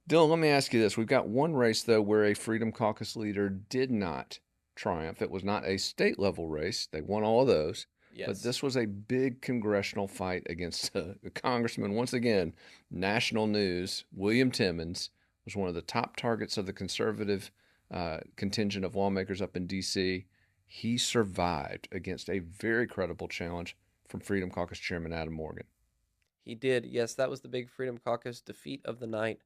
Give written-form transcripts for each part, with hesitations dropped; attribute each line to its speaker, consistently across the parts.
Speaker 1: Dylan, let me ask you this. We've got one race, though, where a Freedom Caucus leader did not triumph. It was not a state level race. They won all of those. But
Speaker 2: Yes.
Speaker 1: this was a big congressional fight against a congressman. Once again, national news. William Timmons was one of the top targets of the conservative contingent of lawmakers up in D.C. He survived against a very credible challenge from Freedom Caucus Chairman Adam Morgan.
Speaker 2: He did. Yes, that was the big Freedom Caucus defeat of the night.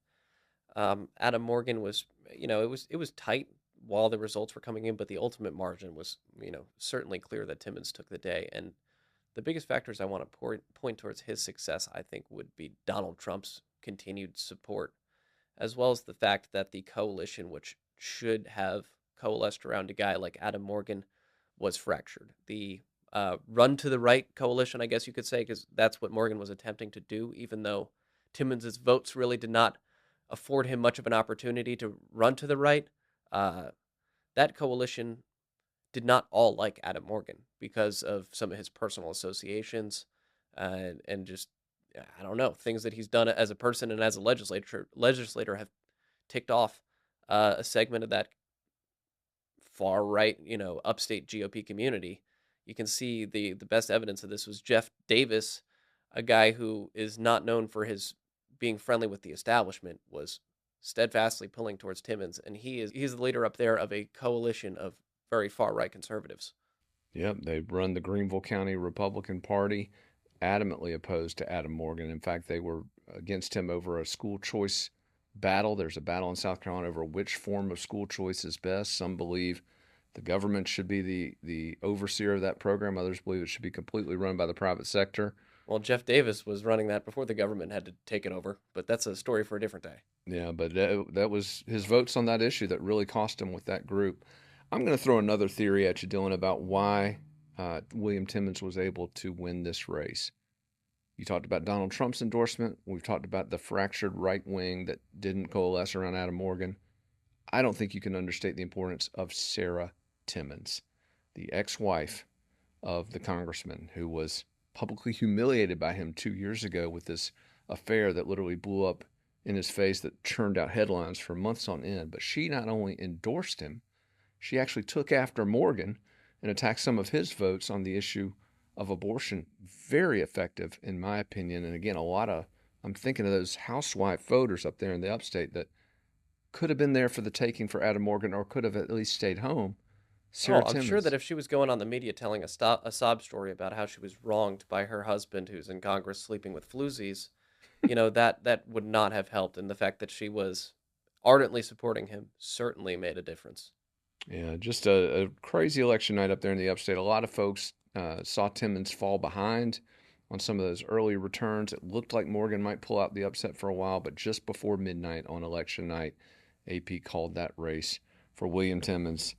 Speaker 2: Adam Morgan was, it was tight while the results were coming in, but the ultimate margin was, certainly clear that Timmons took the day. And the biggest factors I want to point towards his success, I think, would be Donald Trump's continued support, as well as the fact that the coalition, which should have coalesced around a guy like Adam Morgan, was fractured. The run to the right coalition, I guess you could say, because that's what Morgan was attempting to do, even though Timmons's votes really did not afford him much of an opportunity to run to the right. Uh, that coalition did not all like Adam Morgan because of some of his personal associations and just I don't know, things that he's done as a person and as a legislator have ticked off a segment of that far right, upstate GOP community. You can see the best evidence of this was Jeff Davis, a guy who is not known for his being friendly with the establishment, was steadfastly pulling towards Timmons, and he's the leader up there of a coalition of very far right conservatives.
Speaker 1: Yep, they run the Greenville County Republican Party, adamantly opposed to Adam Morgan. In fact, they were against him over a school choice battle. There's a battle in South Carolina over which form of school choice is best. Some believe the government should be the overseer of that program. Others believe it should be completely run by the private sector.
Speaker 2: Well, Jeff Davis was running that before the government had to take it over, but that's a story for a different day.
Speaker 1: Yeah, but that was his votes on that issue that really cost him with that group. I'm going to throw another theory at you, Dylan, about why William Timmons was able to win this race. You talked about Donald Trump's endorsement. We've talked about the fractured right wing that didn't coalesce around Adam Morgan. I don't think you can understate the importance of Sarah Timmons, the ex wife of the congressman who was publicly humiliated by him 2 years ago with this affair that literally blew up in his face that churned out headlines for months on end. But she not only endorsed him, she actually took after Morgan and attacked some of his votes on the issue of abortion. Very effective, in my opinion. And again, I'm thinking of those housewife voters up there in the upstate that could have been there for the taking for Adam Morgan or could have at least stayed home.
Speaker 2: Oh,
Speaker 1: Sarah
Speaker 2: I'm sure that
Speaker 1: Timmons.
Speaker 2: if she was going on the media telling a sob story about how she was wronged by her husband who's in Congress sleeping with floozies, that would not have helped. And the fact that she was ardently supporting him certainly made a difference.
Speaker 1: Yeah, just a crazy election night up there in the upstate. A lot of folks saw Timmons fall behind on some of those early returns. It looked like Morgan might pull out the upset for a while, but just before midnight on election night, AP called that race for William Timmons.